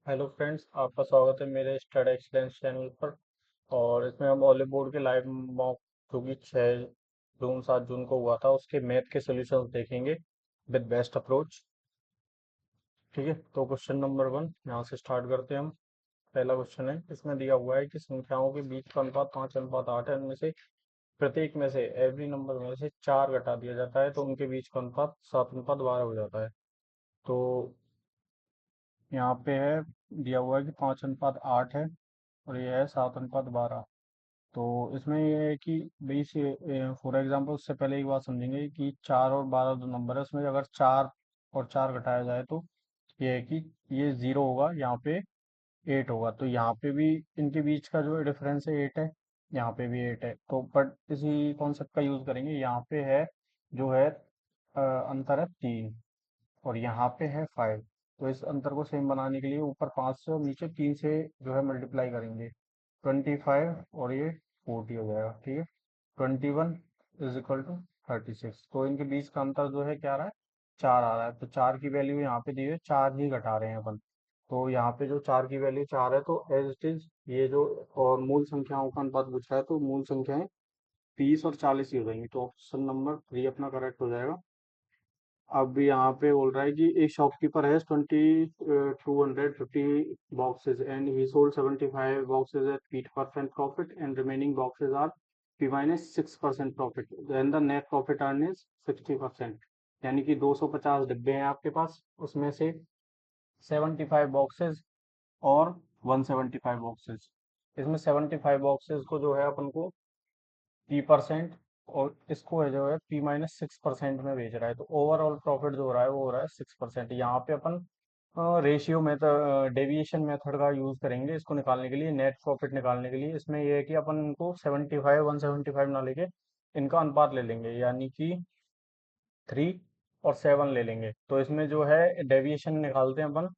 Hello friends, आपका स्वागत है मेरे स्टडी एक्सीलेंस चैनल पर। और इसमें हम ऑलिव बोर्ड के लाइव मॉक जो कि 6 जून 7 जून को हुआ था उसके मैथ के सॉल्यूशंस देखेंगे विद बेस्ट अप्रोच। ठीक है, तो क्वेश्चन नंबर 1 यहाँ से स्टार्ट करते हैं हम। पहला क्वेश्चन है, इसमें दिया हुआ है कि संख्याओं के बीच का अनुपात 5:8 है। इनमें से प्रत्येक में से एवरी नंबर में से 4 घटा दिया जाता है तो उनके बीच का अनुपात 7:12 हो जाता है। तो यहाँ पे है, दिया हुआ है कि 5:8 है और ये है 7:12। तो इसमें ये है कि भाई से फॉर एग्जांपल उससे पहले एक बात समझेंगे कि 4 और 12 जो नंबर है उसमें अगर 4 और 4 घटाया जाए तो ये है कि ये 0 होगा, यहाँ पे 8 होगा। तो यहाँ पे भी इनके बीच का जो डिफरेंस है 8 है, यहाँ पे भी 8 है। तो बट इसी कॉन्सेप्ट का यूज करेंगे। यहाँ पे है जो है अंतर है 3 और यहाँ पे है 5। तो इस अंतर को सेम बनाने के लिए ऊपर 5 से और नीचे 3 से जो है मल्टीप्लाई करेंगे। 25 और ये 40 हो जाएगा। ठीक है, 21 = 36। तो इनके बीच का अंतर जो है क्या आ रहा है, 4 आ रहा है। तो 4 की वैल्यू यहाँ पे दी है, 4 ही घटा रहे हैं अपन। तो यहाँ पे जो 4 की वैल्यू 4 है तो एज इट इज ये जो, और मूल संख्याओं का अनुपात पूछ रहा है तो मूल संख्याएं 30 और 40 ही हो जाएंगी। तो ऑप्शन नंबर 3 अपना करेक्ट हो जाएगा। अब यहाँ पे बोल रहा है कि एक शॉपकीपर है 250 boxes and he sold 75 boxes at P% profit and remaining boxes are P-6% profit. Then the net profit earned is 60%। यानी कि 250 डिब्बे हैं आपके पास, उसमें से 75 बॉक्सेस और 175 बॉक्सेस। इसमें 75 बॉक्सेस को जो है अपन को P% और इसको है जो है P-6% में बेच रहा है। तो ओवरऑल प्रॉफिट जो हो रहा है वो हो रहा है 6%। यहाँ पे अपन रेशियो मेथड, डेविएशन मेथड का यूज करेंगे इसको निकालने के लिए, नेट प्रॉफिट निकालने के लिए। इसमें ये है कि अपन इनको 75 175 ना लेके इनका अनुपात ले लेंगे, यानी कि 3 और 7 ले लेंगे। तो इसमें जो है डेविएशन निकालते हैं अपन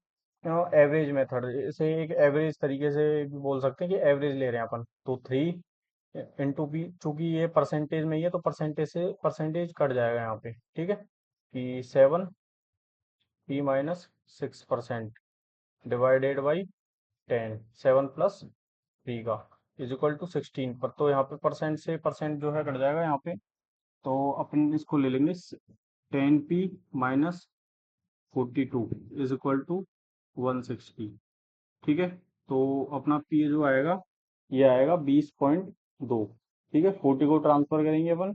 एवरेज मेथड। इसे एक एवरेज तरीके से भी बोल सकते हैं कि एवरेज ले रहे हैं अपन। तो 3 इंटू 2, चूंकि ये परसेंटेज में ही है तो परसेंटेज से परसेंटेज कट जाएगा यहाँ पे। ठीक है, कि 7 P-6% डिवाइडेड बाई 10, 7 + 3 का इज इक्वल टू 16 पर। तो यहाँ पे परसेंट से परसेंट जो है कट जाएगा यहाँ पे। तो अपन इसको ले लेंगे 10P-42 इज इक्वल टू 160। ठीक है, तो अपना पी जो आएगा ये आएगा 20.2। ठीक है, 40 को ट्रांसफर करेंगे अपन,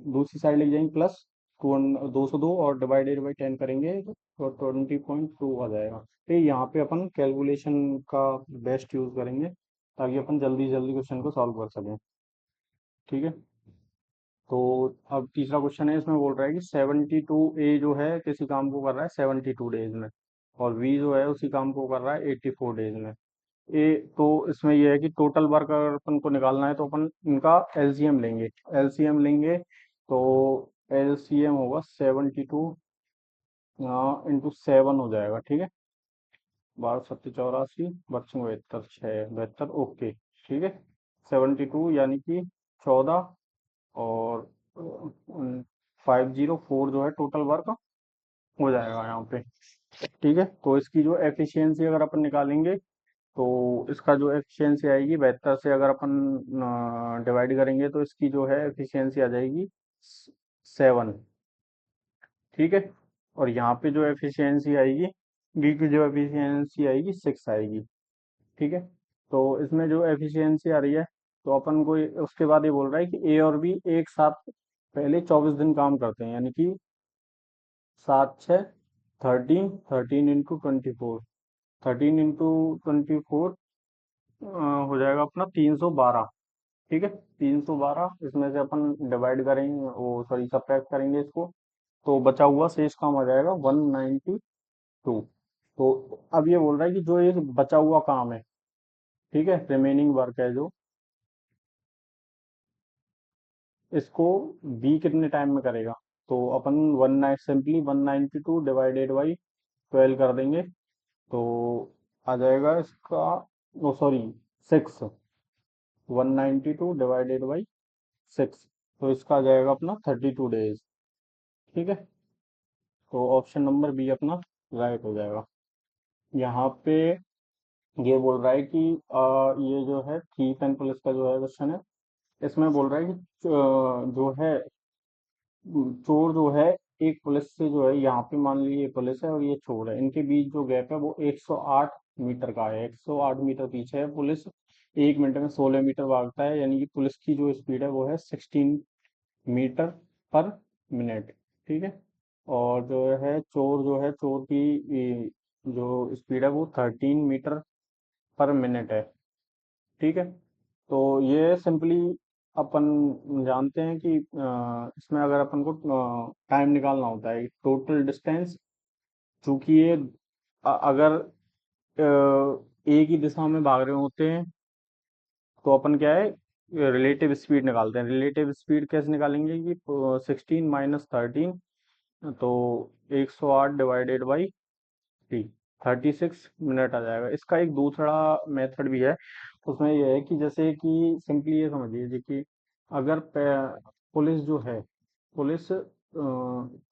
दूसरी साइड लेके जाएंगे प्लस 202 और डिवाइडेड बाई 10 करेंगे तो 20.2 आ जाएगा। तो यहाँ पे अपन कैलकुलेशन का बेस्ट यूज करेंगे ताकि अपन जल्दी जल्दी क्वेश्चन को सॉल्व कर सकें। ठीक है, तो अब तीसरा क्वेश्चन है, इसमें बोल रहा है कि 72A जो है किसी काम को कर रहा है 72 डेज में और V जो है उसी काम को कर रहा है 84 डेज में। ए तो इसमें यह है कि टोटल वर्क अगर अपन को निकालना है तो अपन इनका एलसीएम लेंगे। एलसीएम लेंगे तो एलसीएम होगा 72 इंटू 7 हो जाएगा। ठीक है, 12 7 84 बच्चों 72 6 72 ओके। ठीक है, 72 यानी कि 14 और 504 जो है टोटल वर्क हो जाएगा यहाँ पे। ठीक है, तो इसकी जो एफिशिएंसी अगर अपन निकालेंगे तो इसका जो एफिशिएंसी आएगी 72 से अगर अपन डिवाइड करेंगे तो इसकी जो है एफिशिएंसी आ जाएगी 7। ठीक है, और यहाँ पे जो एफिशिएंसी आएगी, बी की जो एफिशिएंसी आएगी 6 आएगी। ठीक है, तो इसमें जो एफिशिएंसी आ रही है तो अपन को उसके बाद ये बोल रहा है कि ए और बी एक साथ पहले 24 दिन काम करते हैं, यानी कि 7 6 13, 13 × 24, 13 × 24 हो जाएगा अपना 312। ठीक है, 312 इसमें से अपन डिवाइड करेंगे, वो सॉरी सब्ट्रैक्ट करेंगे इसको, तो बचा हुआ शेष काम आ जाएगा 192। तो अब ये बोल रहा है कि जो ये बचा हुआ काम है, ठीक है, रिमेनिंग वर्क है जो, इसको बी कितने टाइम में करेगा। तो अपन सिंपली 192 डिवाइडेड बाई 12 कर देंगे तो आ जाएगा इसका, ओ सॉरी 6, 192 डिवाइडेड बाई 6, तो इसका आ जाएगा अपना 32 डेज। ठीक है, तो ऑप्शन नंबर बी अपना राइट हो जाएगा। यहाँ पे ये बोल रहा है कि ये जो है थीफ एंड पुलिस का जो है क्वेश्चन है, इसमें बोल रहा है कि जो है चोर जो है एक पुलिस से जो है, यहाँ पे मान लीजिए ये पुलिस है और ये चोर है, इनके बीच जो गैप है वो 108 मीटर का है। 108 मीटर पीछे है पुलिस, 1 मिनट में 16 मीटर भागता है, यानी कि पुलिस की जो स्पीड है वो है 16 मीटर पर मिनट। ठीक है। और जो है चोर की जो स्पीड है वो 13 मीटर पर मिनट है। ठीक है। तो ये सिंपली अपन जानते हैं कि इसमें अगर अपन को टाइम निकालना होता है टोटल डिस्टेंस, चूंकि ये अगर एक ही दिशा में भाग रहे होते हैं तो अपन क्या है, रिलेटिव स्पीड निकालते हैं। रिलेटिव स्पीड कैसे निकालेंगे कि 16 - 13, तो 108 डिवाइडेड बाई 36 मिनट आ जाएगा। इसका एक दूसरा मेथड भी है, उसमें यह है कि जैसे कि सिंपली ये समझिए जी कि अगर पुलिस जो है, पुलिस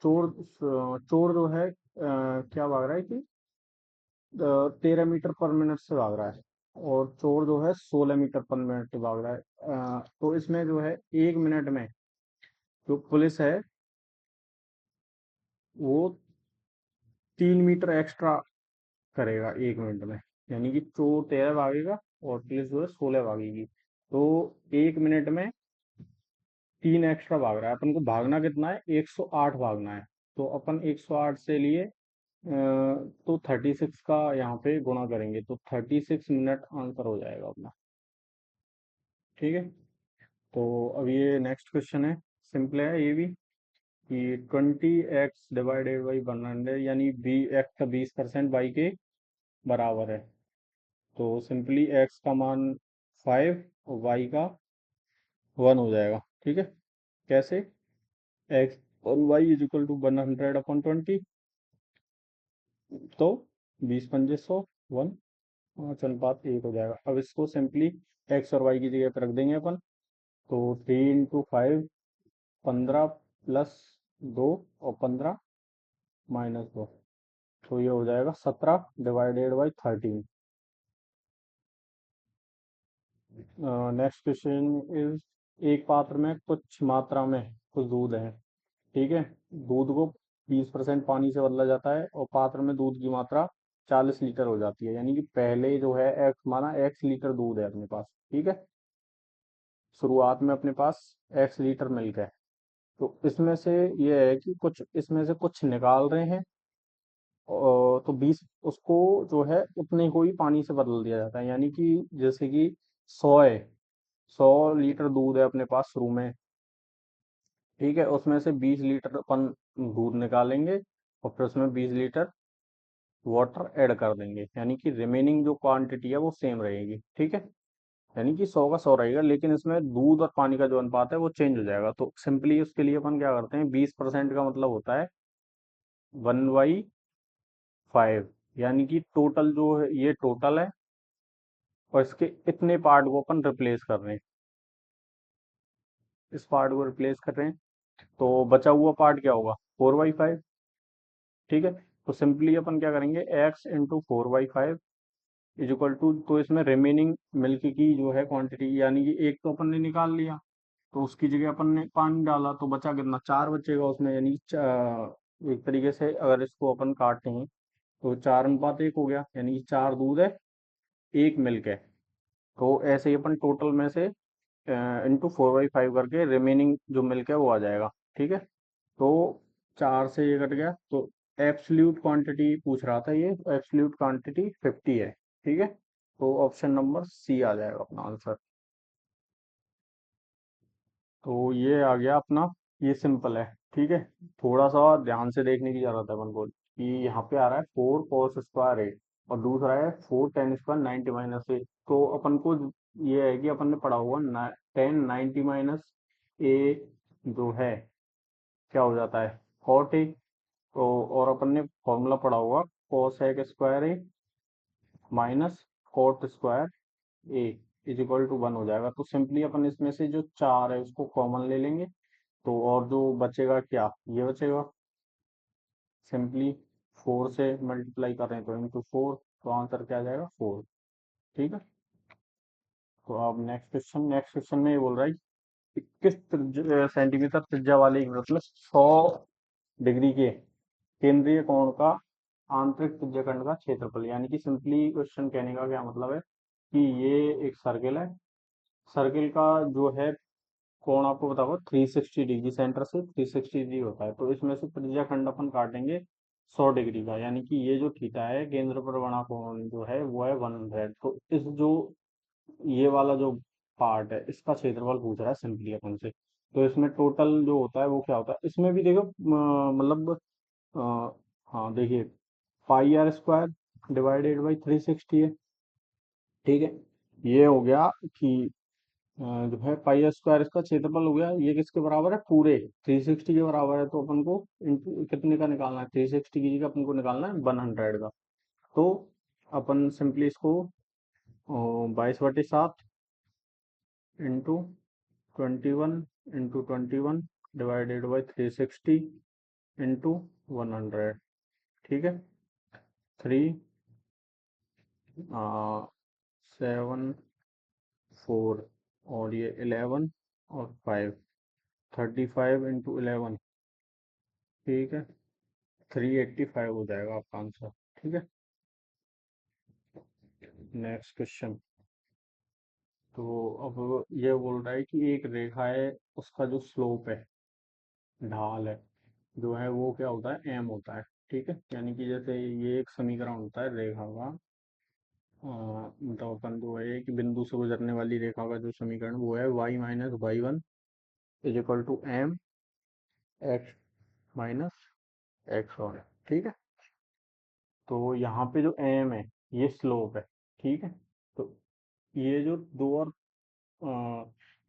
चोर जो है क्या भाग रहा है कि 13 मीटर पर मिनट से भाग रहा है, और चोर जो है 16 मीटर पर मिनट से भाग रहा है। तो इसमें जो है 1 मिनट में जो पुलिस है वो 3 मीटर एक्स्ट्रा करेगा 1 मिनट में, यानी कि चोर 13 भागेगा और पुलिस जो है 16 भागेगी। तो 1 मिनट में 3 एक्स्ट्रा भाग रहा है। अपन को भागना कितना है, 108 भागना है। तो अपन 108 से लिए तो 36 का यहाँ पे गुणा करेंगे तो 36 मिनट आंसर हो जाएगा अपना। ठीक है। तो अब ये नेक्स्ट क्वेश्चन है, सिंपल है ये भी, कि 20x डिवाइडेड बाई 100, यानी बी एक्स का 20% बाई के बराबर है। तो सिंपली x का मान 5 और y का 1 हो जाएगा। ठीक है। कैसे, x और y इज इक्वल टू 100/20, तो 20 × 5 = 100, 5 अनुपात 1 हो जाएगा। अब इसको सिंपली x और y की जगह पर रख देंगे अपन, तो 3 × 5 15 + 2 और 15 - 2, तो ये हो जाएगा 17 divided by 13। Next question is, एक पात्र में कुछ मात्रा में कुछ दूध है। ठीक है। दूध को 20% पानी से बदला जाता है और पात्र में दूध की मात्रा 40 लीटर हो जाती है, यानी कि पहले जो है एक्स माना, एक्स लीटर दूध है अपने पास। ठीक है। शुरुआत में अपने पास एक्स लीटर मिल्क है। तो इसमें से ये है कि कुछ इसमें से कुछ निकाल रहे हैं, तो 20 उसको जो है उतने को ही पानी से बदल दिया जाता है, यानी कि जैसे कि 100 है, 100 लीटर दूध है अपने पास शुरू में। ठीक है। उसमें से 20 लीटर अपन दूध निकालेंगे और फिर उसमें 20 लीटर वाटर ऐड कर देंगे, यानी कि रिमेनिंग जो क्वांटिटी है वो सेम रहेगी। ठीक है। यानी कि 100 का 100 रहेगा, लेकिन इसमें दूध और पानी का जो अनुपात है वो चेंज हो जाएगा। तो सिंपली उसके लिए अपन क्या करते हैं, 20% का मतलब होता है 1/5, यानी कि टोटल जो है ये टोटल है, और इसके इतने पार्ट को अपन रिप्लेस कर रहे हैं, इस पार्ट को रिप्लेस कर रहे हैं। तो बचा हुआ पार्ट क्या होगा, 4/5। ठीक है। तो सिंपली अपन क्या करेंगे, x × 4/5 इज इक्वल टू, तो इसमें रिमेनिंग मिल्क की जो है क्वांटिटी, यानी कि एक तो अपन ने निकाल लिया, तो उसकी जगह अपन ने पानी डाला, तो बचा कितना, 4 बचेगा उसमें, यानी कि एक तरीके से अगर इसको अपन काटें तो 4 अनुपात 1 हो गया, यानी कि 4 दूध है, 1 मिल्क है। तो ऐसे ही अपन टोटल में से × 4/5 करके रिमेनिंग जो मिल्क है वो आ जाएगा। ठीक है। तो 4 से ये कट गया, तो एब्सोल्यूट क्वांटिटी पूछ रहा था, ये एब्सोल्यूट क्वांटिटी 50 है। ठीक है। तो ऑप्शन नंबर सी आ जाएगा अपना आंसर। तो ये आ गया अपना, ये सिंपल है। ठीक है। थोड़ा सा ध्यान से देखने की जरूरत है अपन को, कि यहाँ पे आ रहा है 4 cos² A और दूसरा है 4 tan² 90 - A। तो अपन को ये है कि अपन ने पढ़ा हुआ 10 90 - A जो है क्या हो जाता है, cot A। तो और अपन ने फॉर्मूला पढ़ा हुआ cos² A -cot² A is equal to 1 हो जाएगा। तो सिंपली अपन इसमें से जो 4 है उसको कॉमन ले लेंगे, तो और जो बचेगा क्या, ये बचेगा। सिंपली 4 से मल्टीप्लाई कर रहे हैं तो × 4, तो आंसर क्या आ जाएगा 4। ठीक है। तो अब नेक्स्ट क्वेश्चन में ये बोल रहा है कि 21 सेंटीमीटर त्रिज्या वाले एक वृत्त में 100 डिग्री के केंद्रीय कोण का आंतरिक त्रिज्यखंड का क्षेत्रफल, यानी कि सिंपली क्वेश्चन कहने का क्या मतलब है कि ये एक सर्किल है। सर्किल का जो है कोण आपको पता होगा 360 डिग्री, सेंटर से 360 डिग्री होता है। तो इसमें से त्रिज्या खंड अपन काटेंगे 100 डिग्री का, यानी कि ये जो थीटा है केंद्र पर बना कोण जो है वो है 100। तो इस जो ये वाला जो पार्ट है इसका क्षेत्रफल पूछ रहा है सिंपली अपन से। तो इसमें टोटल जो होता है वो क्या होता है, इसमें भी देखो मतलब हाँ देखिए, πr² डिवाइडेड बाई 360 है। ठीक है। ये हो गया कि जो है πr² इसका क्षेत्रफल हो गया, ये किसके बराबर है, पूरे 360 के बराबर है। तो अपन को कितने का निकालना है, 360 की जगह अपन को निकालना है 100 का। तो अपन सिंपली इसको 22/7 into 21 into 21 divided by 360 into 100। ठीक है। 3 7 4 और ये 11 और 5 35 इंटू 11। ठीक है। 385 हो जाएगा आपका आंसर। ठीक है। Next question. तो अब ये बोल रहा है कि एक रेखा है, उसका जो स्लोप है, ढाल है, जो है वो क्या होता है, एम होता है। ठीक है। यानी कि जैसे ये एक समीकरण होता है रेखा का, मतलब अपन जो है कि बिंदु से गुजरने वाली रेखा का जो समीकरण वो है y - y1 is equal to m x minus x और। ठीक है। तो यहाँ पे जो एम है ये स्लोप है। ठीक है। तो ये जो दो और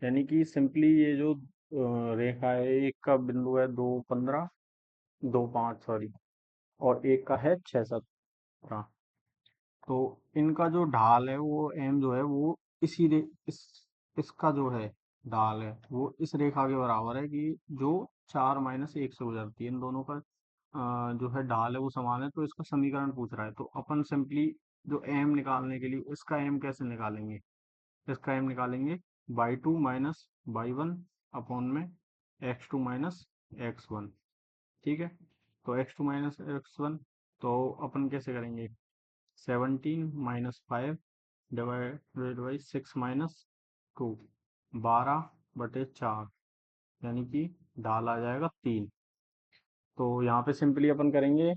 यानी कि सिंपली ये जो रेखा है, एक का बिंदु है 2 15, 2 5 सॉरी, और एक का है 6 17। तो इनका जो ढाल है वो एम जो है वो इसी रे इस इसका जो है ढाल है वो इस रेखा के बराबर है कि जो 4 - 1 से गुजरती है। इन दोनों का जो है ढाल है वो समान है। तो इसका समीकरण पूछ रहा है, तो अपन सिंपली जो एम निकालने के लिए इसका एम कैसे निकालेंगे, इसका एम निकालेंगे y2 - y1 अपॉन में x2 - x1। ठीक है। तो x2 - x1 तो अपन कैसे करेंगे, 17 - 5 डिवाइडेड बाई 6 - 2, 12/4, यानी कि ढाल आ जाएगा 3। तो यहाँ पे सिंपली अपन करेंगे,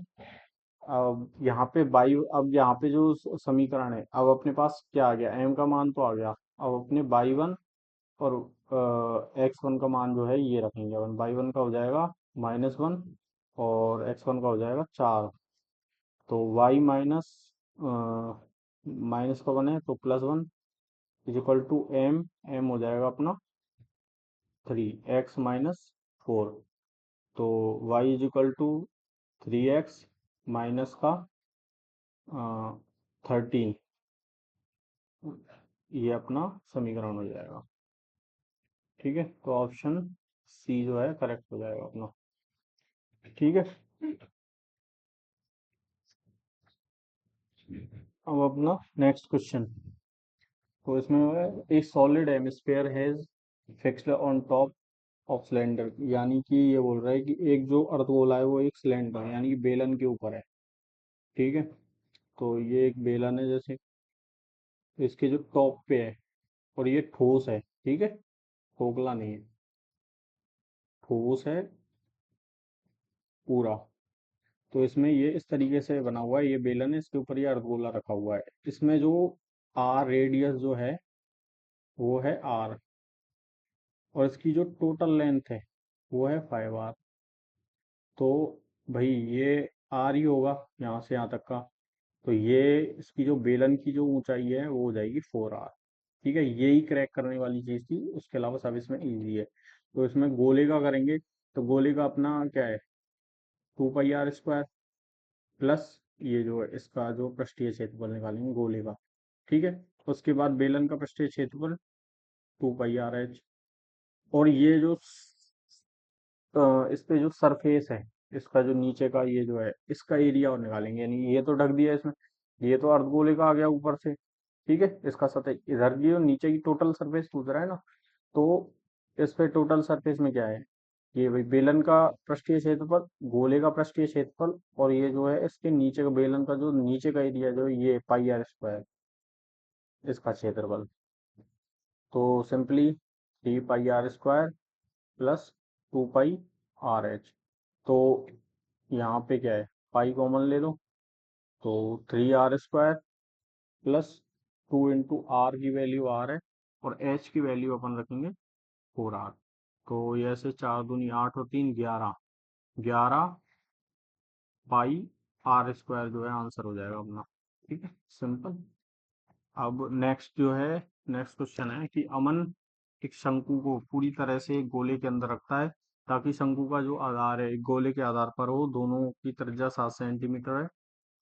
अब यहाँ पे बाई, अब यहाँ पे जो समीकरण है, अब अपने पास क्या आ गया, एम का मान तो आ गया। अब अपने y1 और x1 का मान जो है ये रखेंगे अपन। y1 का हो जाएगा -1 और x1 का हो जाएगा 4। तो y माइनस माइनस का 1 है तो +1 is equal to m, m हो जाएगा अपना 3, x - 4। तो y is equal to 3x minus का 13, ये अपना समीकरण हो जाएगा। ठीक है। तो ऑप्शन सी जो है करेक्ट हो जाएगा अपना। ठीक है। अब अपना नेक्स्ट क्वेश्चन। तो इसमें है ए solid hemisphere has fixed on top of cylinder, यानी कि ये बोल रहा है कि एक जो अर्धगोला है वो एक सिलेंडर यानी कि बेलन के ऊपर है। ठीक है। तो ये एक बेलन है जैसे, इसके जो टॉप पे है और ये ठोस है। ठीक है। खोखला नहीं है, ठोस है पूरा। तो इसमें ये इस तरीके से बना हुआ है, ये बेलन है, इसके ऊपर ये अर्धगोला रखा हुआ है। इसमें जो आर रेडियस जो है वो है आर, और इसकी जो टोटल लेंथ है वो है 5r। तो भाई ये आर ही होगा यहाँ से यहाँ तक का। तो ये इसकी जो बेलन की जो ऊंचाई है वो हो जाएगी 4r। ठीक है। यही क्रैक करने वाली चीज थी, उसके अलावा सब इसमें इजी है। तो इसमें गोले का करेंगे, तो गोले का अपना क्या है, 2πr² प्लस ये जो है इसका जो पृष्ठीय क्षेत्रफल निकालेंगे गोले का। ठीक है। उसके बाद बेलन का पृष्ठीय क्षेत्रफल 2πr h, और ये जो इस पे जो सरफेस है, इसका जो नीचे का ये जो है इसका एरिया और निकालेंगे, यानी ये तो ढक दिया इसमें, ये तो अर्धगोले का आ गया ऊपर से, ठीक है। इसका सतह इधर की और नीचे की टोटल सरफेस पूछ रहा है ना, तो इस पे टोटल सरफेस में क्या है, ये भाई बेलन का पृष्ठीय क्षेत्रफल, गोले का पृष्ठीय क्षेत्रफल, और ये जो है इसके नीचे का बेलन का जो नीचे का एरिया जो है, ये पाई आर स्क्वायर, इसका क्षेत्रफल। तो सिंपली 3 पाई r² प्लस 2 पाई r h। तो यहाँ पे क्या है, पाई कॉमन ले लो, तो 3 r² प्लस 2 × r की वैल्यू r है, और h की वैल्यू अपन रखेंगे 4r। तो ये ऐसे 4 दूनी 8 और 3 11, 11 पाई r² जो है आंसर हो जाएगा अपना, ठीक है, सिंपल। अब नेक्स्ट जो है, नेक्स्ट क्वेश्चन है कि अमन एक शंकु को पूरी तरह से एक गोले के अंदर रखता है, ताकि शंकु का जो आधार है एक गोले के आधार पर हो, दोनों की त्रिज्या 7 सेंटीमीटर है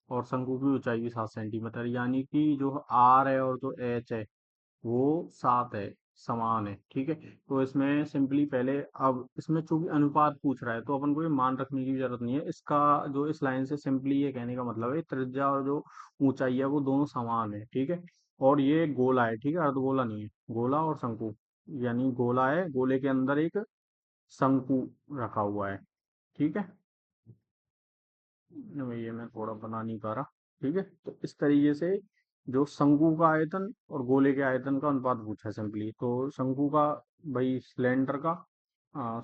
और शंकु की ऊंचाई भी 7 सेंटीमीटर, यानी कि जो आर है और जो एच है वो 7 है, समान है, ठीक है। तो इसमें सिंपली पहले, अब इसमें चूंकि अनुपात पूछ रहा है तो अपन को ये मान रखने की जरूरत नहीं है, इसका जो इस लाइन से सिंपली ये कहने का मतलब है त्रिज्या और जो ऊंचाई है वो दोनों समान है, ठीक है। और ये गोला है, ठीक है, अर्धगोला नहीं है, गोला और शंकु, यानी गोला है, गोले के अंदर एक शंकु रखा हुआ है, ठीक है। ये मैं थोड़ा बना नहीं पा रहा, ठीक है। तो इस तरीके से जो शंकु का आयतन और गोले के आयतन का अनुपात पूछा है सिंपली, तो शंकु का, भाई सिलेंडर का,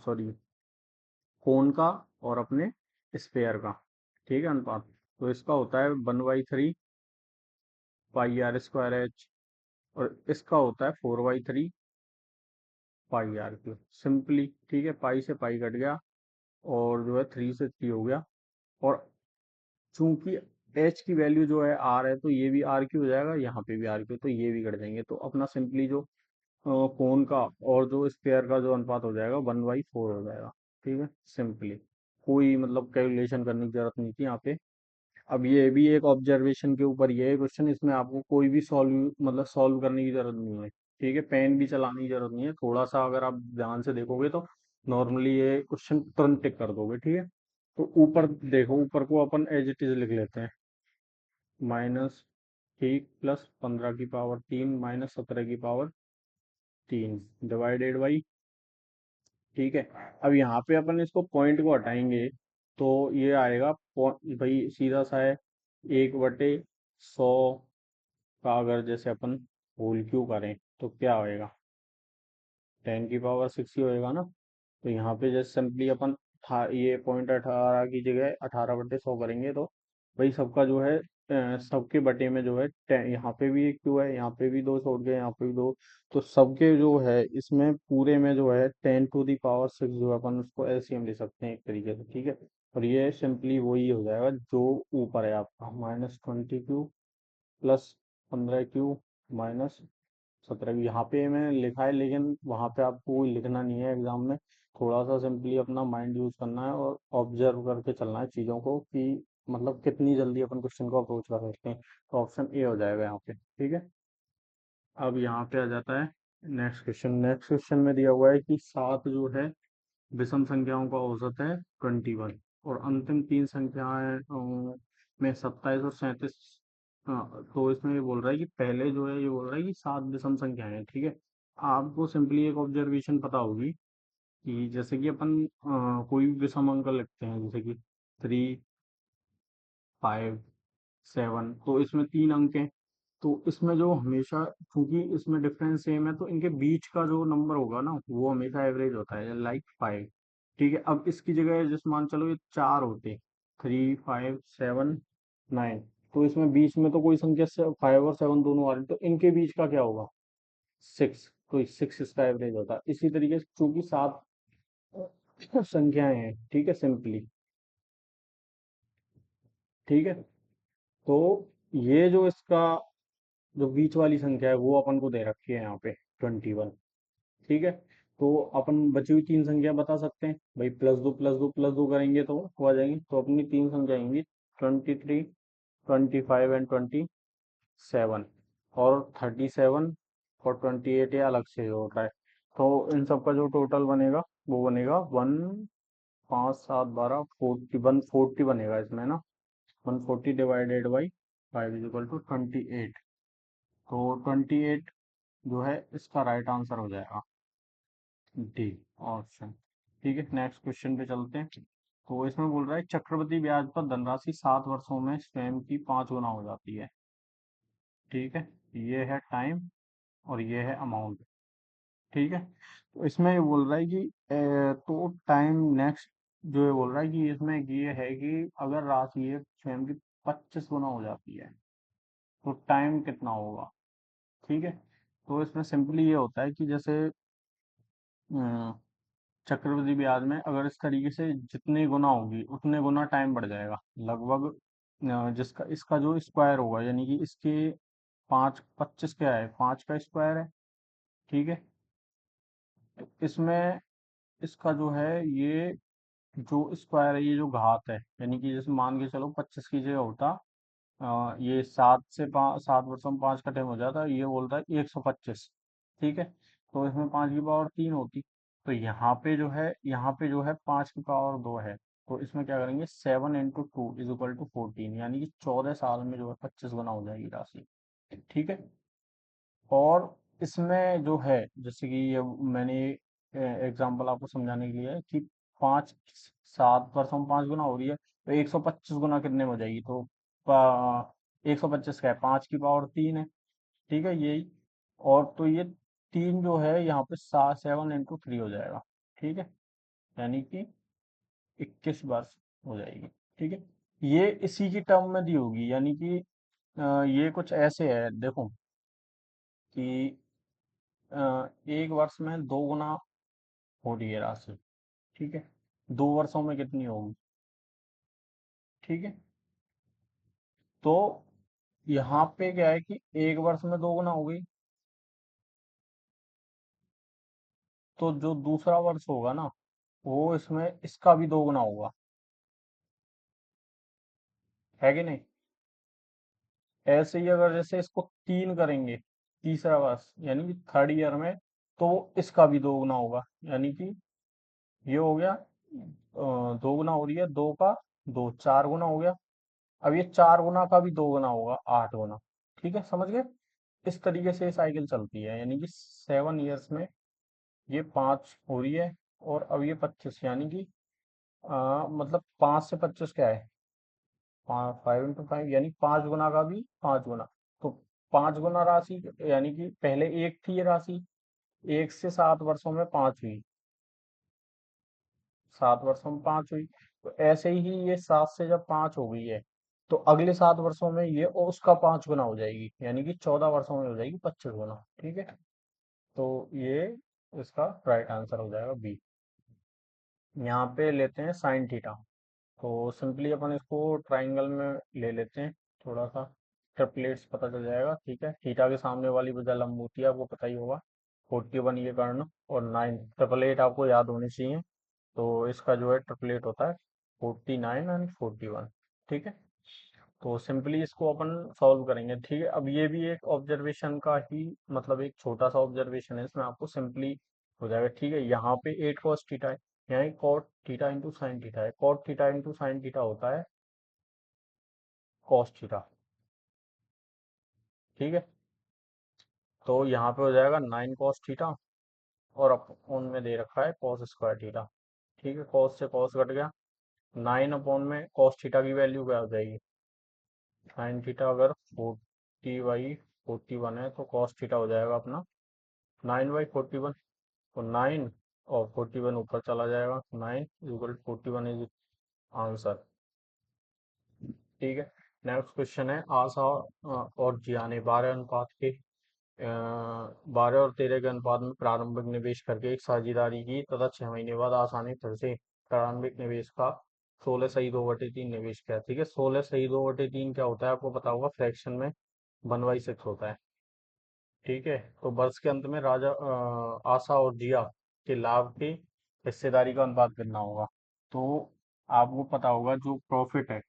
सॉरी, कोन का, और अपने स्फेयर का, ठीक है, अनुपात। तो इसका होता है 1/3 पाई r² h, और इसका होता है 4/3 पाई r³ सिंपली, ठीक है। पाई से पाई कट गया, और जो है 3 से 3 हो गया, और चूंकि एच की वैल्यू जो है आर है, तो ये भी आर क्यू हो जाएगा, यहाँ पे भी आर क्यू, तो ये भी कट जाएंगे, तो अपना सिंपली जो कोन का और जो स्क्वायर का जो अनुपात हो जाएगा 1/4 हो जाएगा, ठीक है, सिंपली। कोई मतलब कैलकुलेशन करने की जरूरत नहीं थी यहाँ पे। अब ये भी एक ऑब्जर्वेशन के ऊपर ये है क्वेश्चन, इसमें आपको कोई भी सॉल्व मतलब सॉल्व करने की जरूरत नहीं है, ठीक है, पेन भी चलाने की जरूरत नहीं है, थोड़ा सा अगर आप ध्यान से देखोगे तो नॉर्मली ये क्वेश्चन तुरंत टिक कर दोगे, ठीक है। तो ऊपर देखो, ऊपर को अपन एज इट इज लिख लेते हैं, माइनस, ठीक, प्लस 15 की पावर 3 माइनस 17 की पावर 3 डिवाइडेड बाई, ठीक है। अब यहाँ पे अपन इसको पॉइंट को हटाएंगे, तो ये आएगा भाई सीधा सा है, 1/100 का अगर जैसे अपन होल क्यू करें तो क्या होएगा, 10 की पावर 6 ही होएगा ना। तो यहाँ पे जैसे सिंपली अपन ये 0.18 की जगह 18/100 करेंगे, तो भाई सबका जो है सबके बटे में जो है 10, यहाँ पे भी एक क्यू है, यहाँ पे भी दो छोड़ गए, यहाँ पे भी दो, तो सबके जो है इसमें पूरे में जो है 10 to the power 6 जो है अपन उसको एलसीएम ले सकते हैं एक तरीके से, ठीक है। और ये सिंपली वही हो जाएगा जो ऊपर है आपका, -20 क्यू प्लस 15 क्यू माइनस 17 यहाँ पे मैंने लिखा है, लेकिन वहाँ पे आपको कोई लिखना नहीं है एग्जाम में, थोड़ा सा सिंपली अपना माइंड यूज करना है और ऑब्जर्व करके चलना है चीज़ों को, कि मतलब कितनी जल्दी अपन क्वेश्चन को अप्रोच कर सकते हैं। तो ऑप्शन ए हो जाएगा यहाँ पे, ठीक है। अब यहाँ पे आ जाता है नेक्स्ट क्वेश्चन। नेक्स्ट क्वेश्चन में दिया हुआ है कि 7 जो है विषम संख्याओं का औसत है 21, और अंतिम 3 संख्याएं में 27 और 37। तो इसमें ये बोल रहा है कि पहले जो है, ये बोल रहा है कि 7 विषम संख्याएं हैं, ठीक है। आपको सिंपली एक ऑब्जर्वेशन पता होगी कि जैसे कि अपन कोई भी विषम अंक लिखते हैं, जैसे कि 3, 5, 7, तो इसमें 3 अंक हैं, तो इसमें जो हमेशा, क्योंकि इसमें डिफरेंस सेम है, तो इनके बीच का जो नंबर होगा ना वो हमेशा एवरेज होता है, लाइक 5, ठीक है। अब इसकी जगह जिस मान चलो ये 4 होते, 3, 5, 7, 9, तो इसमें बीच में तो कोई संख्या 5 और 7 दोनों आ रही, तो इनके बीच का क्या होगा, 6, तो 6 इसका एवरेज होता है। इसी तरीके से चूंकि 7 संख्याएं हैं, ठीक है, सिंपली, ठीक है। तो ये जो इसका जो बीच वाली संख्या है वो अपन को दे रखी है यहाँ पे 21, ठीक है। तो अपन बची हुई 3 संख्या बता सकते हैं भाई, +2 +2 +2 करेंगे तो हो आ जाएंगी, तो अपनी 3 संख्या आएंगी 23, 25 एंड 27, और 37 और 28 ये अलग से होता है। तो इन सब का जो टोटल बनेगा वो बनेगा 1, 5, 7, 12, 40, 140 बनेगा इसमें ना, 140 divided by 5 is equal to 28। तो 28 जो है इसका राइट आंसर हो जाएगा डी ऑप्शन। ठीक है, नेक्स्ट क्वेश्चन पे चलते हैं। तो इसमें बोल रहा है चक्रवृद्धि ब्याज पर धनराशि 7 वर्षों में स्वयं की 5 गुना हो जाती है। ठीक है, ये है टाइम और ये है अमाउंट। ठीक है, तो इसमें ये बोल रहा है कि तो टाइम नेक्स्ट जो ये बोल रहा है कि इसमें ये है कि अगर राशि ये स्वयं की 25 गुना हो जाती है तो टाइम कितना होगा। ठीक है, तो इसमें सिंपली ये होता है कि जैसे चक्रवृद्धि ब्याज में अगर इस तरीके से जितने गुना होगी उतने गुना टाइम बढ़ जाएगा लगभग। जिसका इसका जो स्क्वायर होगा यानी कि इसके 5 25 क्या है, 5 का स्क्वायर है। ठीक है, तो इसमें इसका जो है ये जो स्क्वायर है ये जो घात है यानी कि जैसे मान के चलो 25 की जगह होता ये 7 वर्षों में 5 का टाइम हो जाता, ये बोलता है 125। ठीक है, तो इसमें 5 की पावर 3 होती। तो यहाँ पे जो है 5 की पावर 2 है। तो इसमें क्या करेंगे 7 × 2 इज इक्वल टू 14, यानी कि 14 साल में जो है 25 गुना हो जाएगी राशि। ठीक है, और इसमें जो है जैसे कि ये मैंने एग्जांपल आपको समझाने के लिए है कि 7 वर्षों में 5 गुना हो रही है तो 125 गुना कितने में हो जाएगी। तो 125 क्या है, 5 की पावर 3 है। ठीक है, यही। और तो ये 3 जो है यहाँ पे 7 × 3 हो जाएगा। ठीक है, यानी कि 21 वर्ष हो जाएगी। ठीक है, ये इसी की टर्म में दी होगी यानी कि ये कुछ ऐसे है देखो कि 1 वर्ष में 2 गुना हो रही है राशि। ठीक है, 2 वर्षों में कितनी होगी। ठीक है, तो यहाँ पे क्या है कि 1 वर्ष में 2 गुना हो गई, तो जो दूसरा वर्ष होगा ना वो इसमें इसका भी 2 गुना होगा, है कि नहीं। ऐसे ही अगर जैसे इसको 3 करेंगे तीसरा वर्ष यानी कि थर्ड ईयर में, तो इसका भी 2 गुना होगा, यानी कि ये हो गया 2 गुना हो रही है, 2 का 2 4 गुना हो गया। अब ये 4 गुना का भी 2 गुना होगा, 8 गुना। ठीक है, समझ गए। इस तरीके से साइकिल चलती है यानी कि 7 ईयर्स में ये 5 हो रही है और अब ये 25, यानी कि मतलब 5 से 25 क्या है, 5 × 5 यानी 5 गुना का भी 5 गुना। तो 5 गुना राशि यानी कि पहले एक थी ये राशि, 1 से 7 वर्षों में 5 हुई, 7 वर्षों में 5 हुई। तो ऐसे ही ये 7 से जब 5 हो गई है तो अगले 7 वर्षों में ये और उसका 5 गुना हो जाएगी, यानी कि 14 वर्षों में हो जाएगी 25 गुना। ठीक है, तो ये इसका राइट आंसर हो जाएगा बी। यहाँ पे लेते हैं साइन थीटा। तो सिंपली अपन इसको ट्राइंगल में ले लेते हैं, थोड़ा सा ट्रिपलेट्स पता चल जाएगा। ठीक है, थीटा के सामने वाली भुजा लंब होती है, आपको पता ही होगा। 41 ये कर्ण और 9, ट्रिपल एट आपको याद होनी चाहिए। तो इसका जो है ट्रिपलेट होता है 49 एंड 41। ठीक है, तो सिंपली इसको अपन सॉल्व करेंगे। ठीक है, अब ये भी एक ऑब्जर्वेशन का ही मतलब एक छोटा सा ऑब्जर्वेशन है, इसमें आपको सिंपली हो जाएगा। ठीक है, यहाँ पे 8 cos थीटा है, यहाँ cot theta into sine theta है, cot theta into sine theta होता है कॉस थीटा। ठीक है, तो यहाँ पे हो जाएगा 9 cos थीटा और अपॉन में दे रखा है cos² थीटा। ठीक है, कॉस से कॉस कट गया, 9 अपॉन में cos थीटा की वैल्यू क्या हो जाएगी, साइन थीटा अगर 40/41 है तो कॉस थीटा हो जाएगा अपना 9/41। तो 9 और 41 ऊपर चला जाएगा, 9 = 41 इज आंसर। ठीक है, नेक्स्ट क्वेश्चन है आशा और जिया ने 12 और 13 के अनुपात में प्रारंभिक निवेश करके एक साझेदारी की तथा 6 महीने बाद आशा ने फिर से प्रारंभिक निवेश का 16 सही 2/3 निवेश किया। ठीक है, 16 सही 2/3 क्या होता है आपको पता होगा, फ्रैक्शन में 1/6 होता है। ठीक है, तो वर्ष के अंत में आशा और जिया के लाभ के हिस्सेदारी का अनुपात कितना होगा। तो आपको पता होगा जो प्रॉफिट है,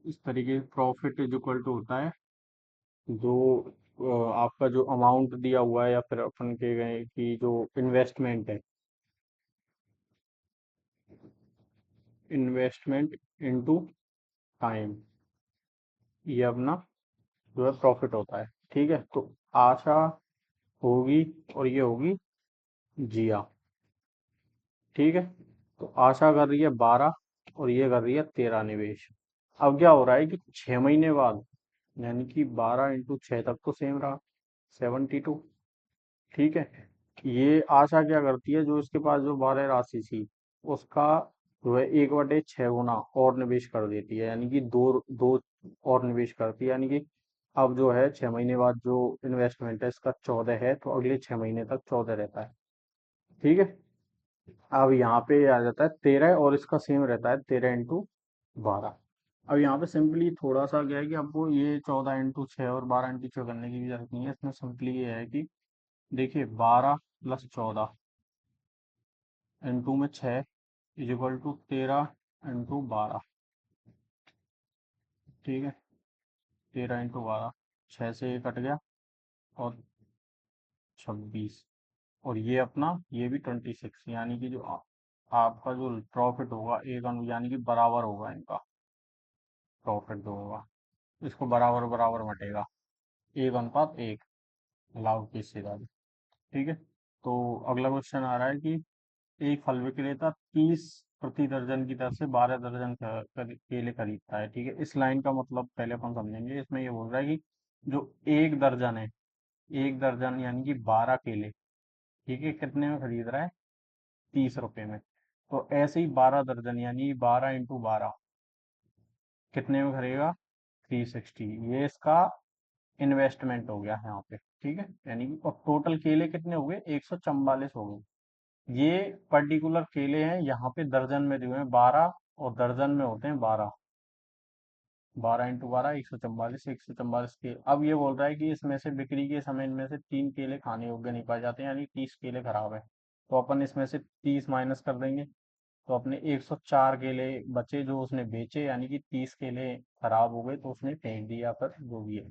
इस तरीके प्रॉफिट इज इक्वल टू होता है जो आपका जो अमाउंट दिया हुआ है या फिर अपन के गए कि जो इन्वेस्टमेंट है, इन्वेस्टमेंट इनटू टाइम। ये अपना जो है प्रॉफिट होता है। ठीक है, तो आशा होगी और ये होगी जिया। ठीक है, तो आशा कर रही है 12 और ये कर रही है 13 निवेश। अब क्या हो रहा है कि 6 महीने बाद, यानी कि 12 × 6 तक तो सेम रहा, 72। ठीक है, ये आशा क्या करती है, जो इसके पास जो 12 राशि थी उसका जो है 1/6 गुना और निवेश कर देती है, यानी कि दो दो और निवेश करती है। यानी कि अब जो है 6 महीने बाद जो इन्वेस्टमेंट है इसका 14 है, तो अगले 6 महीने तक 14 रहता है। ठीक है, अब यहाँ पे आ जाता है 13 और इसका सेम रहता है 13 × 12। अब यहाँ पे सिंपली थोड़ा सा क्या है कि आपको ये 14 × 6 और 12 × 6 करने की भी जरूरत नहीं है। इसमें सिंपली ये है कि देखिए 12 + 14 × 6 = 13 × 12। ठीक है, 13 × 12, 6 से ये कट गया और 26, और ये अपना ये भी 26, यानी कि जो आपका जो प्रॉफिट होगा एक यानी कि बराबर होगा इनका प्रॉफिट जो होगा, इसको बराबर बराबर बटेगा, 1:1, लाभ की हिस्सेदारी। ठीक है, तो अगला क्वेश्चन आ रहा है कि एक फल विक्रेता 30 प्रति दर्जन की दर से 12 दर्जन केले खरीदता है। ठीक है, इस लाइन का मतलब पहले अपन समझेंगे। इसमें ये बोल रहा है कि जो एक दर्जन है, एक दर्जन यानी कि 12 केले, ठीक है, कितने में खरीद रहा है, 30 रुपए में। तो ऐसे ही 12 दर्जन यानी 12 × 12 कितने में खरीदेगा, 360। ये इसका इन्वेस्टमेंट हो गया यहाँ पे। ठीक है, यानी कि और टोटल केले कितने हो गए, 144 हो गए। ये पर्टिकुलर केले हैं, यहाँ पे दर्जन में दिए हैं 12 और दर्जन में होते हैं 12। 12 × 12 144, 144 के। अब ये बोल रहा है कि इसमें से बिक्री के समय इनमें से 3 केले खाने योग्य नहीं पाए जाते, यानी 30 केले खराब है। तो अपन इसमें से 30 माइनस कर देंगे, तो अपने 104 केले बचे जो उसने बेचे, यानी कि 30 केले खराब हो गए तो उसने फेंक दिया, पर जो भी है।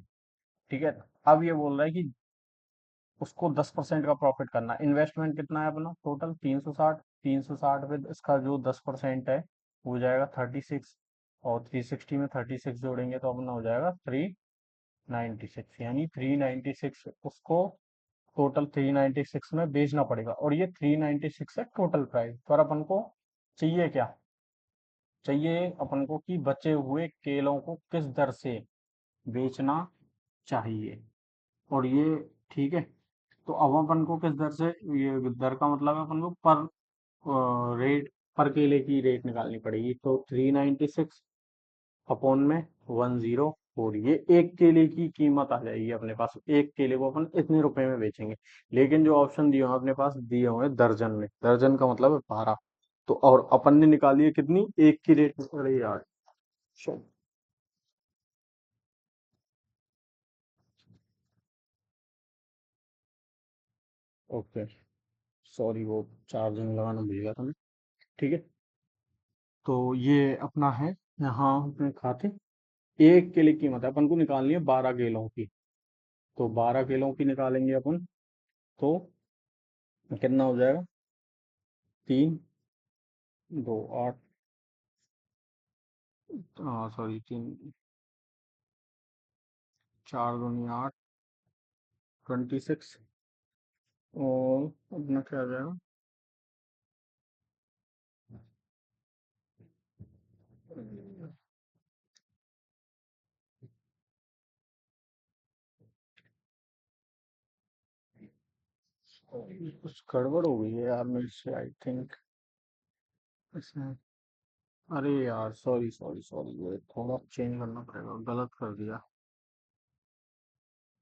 ठीक है, अब ये बोल रहा है कि उसको 10% का प्रॉफिट करना। इन्वेस्टमेंट कितना है अपना टोटल, 360। 360 पे इसका जो 10% है वो हो जाएगा 36, और 360 में 36 जोड़ेंगे तो अपना हो जाएगा 396, यानी 396 उसको टोटल 396 में बेचना पड़ेगा। और ये 396 है टोटल प्राइस, पर अपन को चाहिए क्या, चाहिए अपन को कि बचे हुए केलों को किस दर से बेचना चाहिए। और ये ठीक है, तो अब अपन को किस दर से, ये दर का मतलब है अपन को पर रेट, पर केले की रेट निकालनी पड़ेगी। तो 396 अपॉन में 104, ये एक केले की कीमत आ जाएगी अपने पास। एक केले को अपन इतने रुपए में बेचेंगे। लेकिन जो ऑप्शन दिए हुए हैं अपने पास, दिए हुए हैं दर्जन में, दर्जन का मतलब है 12। तो और अपन ने निकाली है कितनी, एक की रेट निकल रही है 8। ओके, सॉरी वो चार्जिंग लगाना भूल गया था मैं। ठीक है, तो ये अपना है यहाँ अपने खाते। एक केले की कीमत है अपन को निकालनी है 12 केलों की। तो 12 केलों की निकालेंगे अपन, तो कितना हो जाएगा, 3 2 8, हाँ सॉरी 3 4 दूनी 8, 26, और अपना क्या आ जाएगा, कुछ गड़बड़ हो गई है यार मेरे से, आई थिंक इसमें। अरे यार सॉरी सॉरी सॉरी, ये थोड़ा चेंज करना पड़ेगा, गलत कर दिया।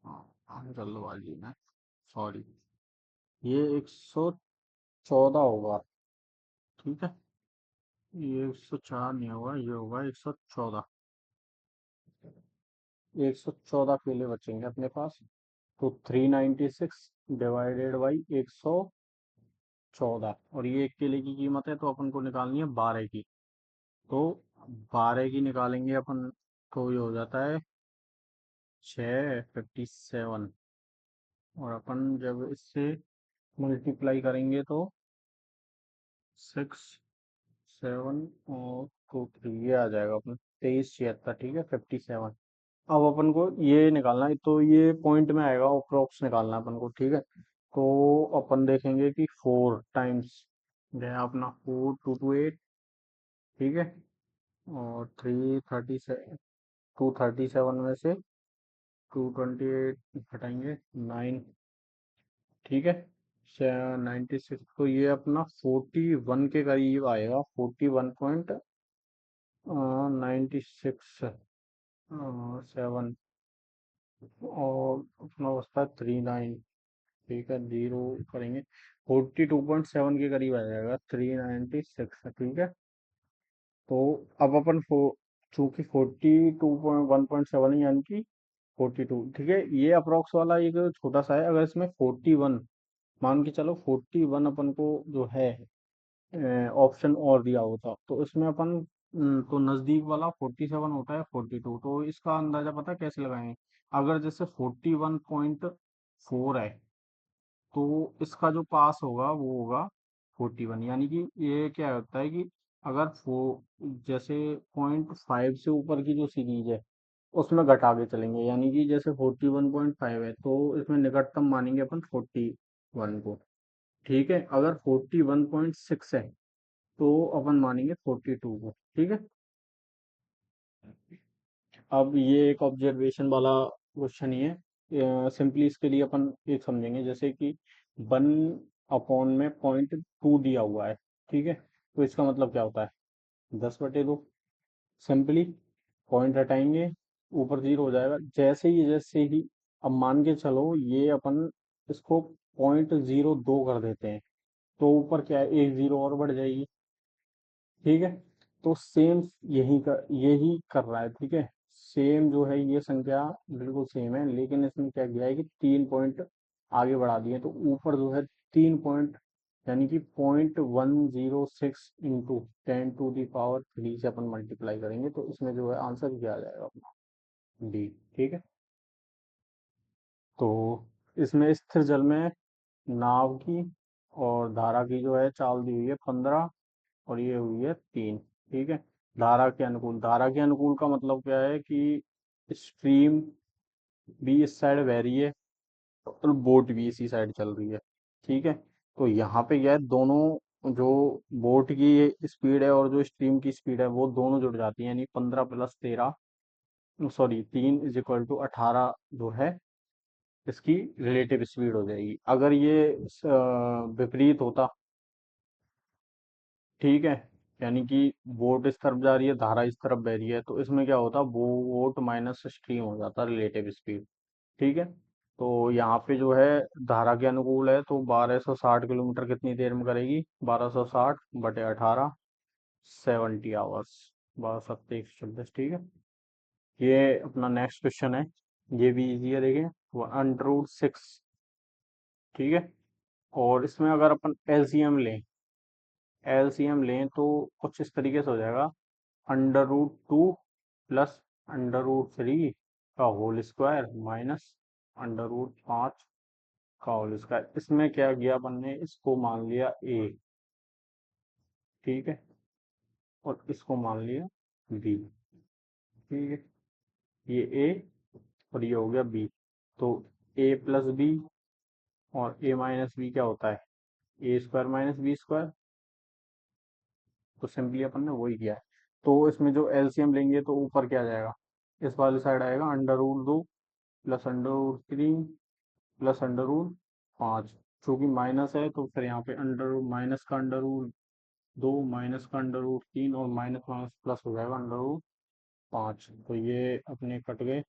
हाँ जल्दबाजी में, सॉरी। ये 114 होगा। ठीक है, ये 104 नहीं होगा, ये होगा 114। 114 केले बचेंगे अपने पास। तो 396 डिवाइडेड बाई 114, और ये एक केले की कीमत है तो अपन को निकालनी है 12 की। तो 12 की निकालेंगे अपन, तो ये हो जाता है 657, और अपन जब इससे मल्टीप्लाई करेंगे तो 6 7 और 2 3, ये आ जाएगा अपना 2376। ठीक है, 57। अब अपन को ये निकालना है, तो ये पॉइंट में आएगा, अप्रोक्स निकालना है अपन को, ठीक है। तो अपन देखेंगे कि 4 टाइम्स गया अपना 4 2 2 8, ठीक है। और 337, 237 में से 228 घटाएंगे 9, ठीक है। 96, तो ये अपना 41 के करीब आएगा, 41.96 7, और अपना बचता है 39, ठीक है, जीरो करेंगे, 42.7 के करीब आ जाएगा, 396, ठीक है। तो अब अपन चूंकि 42.1.7 है, यानी कि 42, ठीक है। ये अप्रोक्स वाला एक छोटा सा है, अगर इसमें 41 मान के चलो, 41 अपन को जो है ऑप्शन और दिया होता, तो इसमें अपन तो नजदीक वाला 47 होता है, 42, तो इसका अंदाजा पता है कैसे लगाएंगे। अगर जैसे 41.4 है, तो इसका जो पास होगा वो होगा 41, यानी कि ये क्या होता है कि अगर जैसे 0.5 से ऊपर की जो सीरीज है उसमें घटा के चलेंगे, यानी कि जैसे 41.5 है, तो इसमें निकटतम मानेंगे अपन 41 को, ठीक है। अगर 41.6 है, तो अपन मानेंगे 42 को, ठीक है। अब ये एक ऑब्जर्वेशन वाला क्वेश्चन ही है, सिंपली इसके लिए अपन एक समझेंगे, जैसे कि 1 अपॉन में 0.2 दिया हुआ है, ठीक है। तो इसका मतलब क्या होता है, 10/2, सिंपली पॉइंट हटाएंगे, ऊपर जीरो हो जाएगा, जैसे ही अब मान के चलो ये अपन इसको 0.02 कर देते हैं, तो ऊपर क्या है, एक जीरो और बढ़ जाएगी, ठीक है। तो सेम यही कर रहा है, ठीक है। सेम जो है ये संख्या बिल्कुल सेम है, लेकिन इसमें क्या किया है कि 3 पॉइंट आगे बढ़ा दिए, तो ऊपर जो है 3 पॉइंट, यानी कि 0.106 इंटू 10⁻³ से अपन मल्टीप्लाई करेंगे, तो इसमें जो है आंसर क्या आ जाएगा अपना, डी, ठीक है। तो इसमें स्थिर जल में नाव की और धारा की जो है चाल दी हुई है 15, और ये हुई है 3, ठीक है। धारा के अनुकूल का मतलब क्या है कि स्ट्रीम भी इस साइड बह रही है और बोट भी इसी साइड चल रही है, ठीक है। तो यहाँ पे क्या है, दोनों जो बोट की स्पीड है और जो स्ट्रीम की स्पीड है वो दोनों जुड़ जाती है, यानी 15 + 13, सॉरी 3 = 18 जो है इसकी रिलेटिव स्पीड हो जाएगी। अगर ये विपरीत होता, ठीक है, यानी कि बोट इस तरफ जा रही है, धारा इस तरफ बह रही है, तो इसमें क्या होता, बोट माइनस स्ट्रीम हो जाता रिलेटिव स्पीड, ठीक है। तो यहाँ पे जो है धारा के अनुकूल है, तो 1260 किलोमीटर कितनी देर में करेगी, 1260/18, 70 आवर्स, 12×7=124, ठीक है। ये अपना नेक्स्ट क्वेश्चन है, ये भी इजी है, देखें, वो √6, ठीक है। और इसमें अगर अपन एलसीएम लें तो कुछ इस तरीके से हो जाएगा, √2 प्लस √3 का होल स्क्वायर माइनस √5 का होल स्क्वायर। इसमें क्या किया अपन ने, इसको मान लिया ए, ठीक है, और इसको मान लिया बी, ठीक है। ये ए और ये हो गया बी, तो a+b और a-b क्या होता है, a² - b², तो सिंपली अपन ने वही किया है। तो इसमें जो एलसीएम लेंगे तो ऊपर क्या जाएगा, इस वाली साइड आएगा √2 प्लस √3 प्लस √5, चूंकि माइनस है तो फिर यहाँ पे अंडर माइनस का √2 माइनस का √3 और माइनस माइनस प्लस हो जाएगा √5, तो ये अपने कट गए।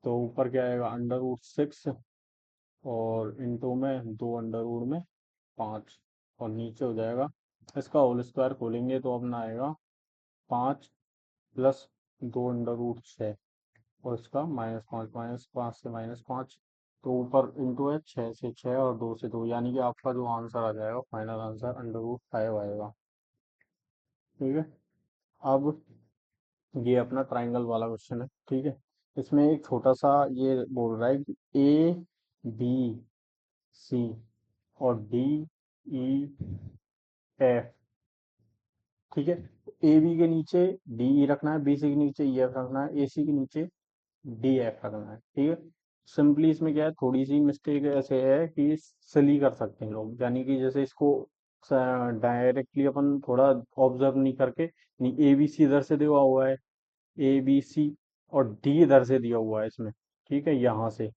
तो ऊपर क्या आएगा, √6, और इंटू में 2 √5, और नीचे हो जाएगा इसका होल स्क्वायर खोलेंगे तो अपना आएगा 5 प्लस 2 √6, और इसका -5, -5 से -5, तो ऊपर इंटू है 6 से 6 और 2 से 2, यानी कि आपका जो आंसर आ जाएगा, फाइनल आंसर √5 आएगा, ठीक है। अब ये अपना ट्राइंगल वाला क्वेश्चन है, ठीक है। इसमें एक छोटा सा ये बोल रहा है कि ABC और DEF, ठीक है। AB के नीचे DE रखना है, BC के नीचे EF रखना है, AC के नीचे डी एफ रखना है, ठीक है। सिंपली इसमें क्या है, थोड़ी सी मिस्टेक ऐसे है कि सिली कर सकते हैं लोग, यानी कि जैसे इसको डायरेक्टली अपन थोड़ा ऑब्जर्व नहीं करके, नहीं ए बी सी इधर से दिया हुआ है, ए बी सी, और डी इधर से दिया हुआ है इसमें, ठीक है, यहाँ से,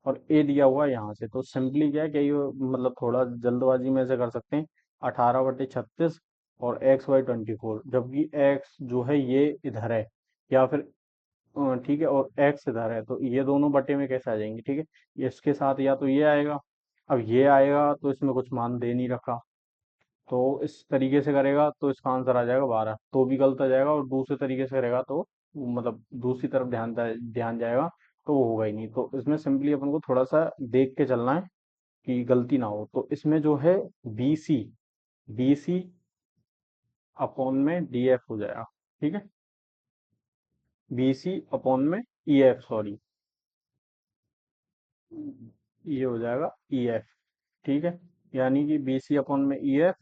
और ए दिया हुआ है यहाँ से, तो सिंपली क्या है कि ये मतलब थोड़ा जल्दबाजी में ऐसे कर सकते हैं, 18/36 और XY 24, जबकि एक्स जो है ये इधर है, या फिर ठीक है, और एक्स इधर है, तो ये दोनों बटे में कैसे आ जाएंगे, ठीक है, इसके साथ या तो ये आएगा, अब ये आएगा तो इसमें कुछ मान दे नहीं रखा, तो इस तरीके से करेगा तो इसका आंसर आ जाएगा 12, तो भी गलत आ जाएगा, और दूसरे तरीके से करेगा तो मतलब दूसरी तरफ ध्यान जाएगा, तो वो होगा ही नहीं, तो इसमें सिंपली अपन को थोड़ा सा देख के चलना है कि गलती ना हो, तो इसमें जो है B C, B C upon में डी एफ हो जाएगा, ठीक है, बी सी अपॉन में ई एफ, सॉरी, ये हो जाएगा ई एफ, ठीक है, यानी कि बी सी अपॉन में ई एफ,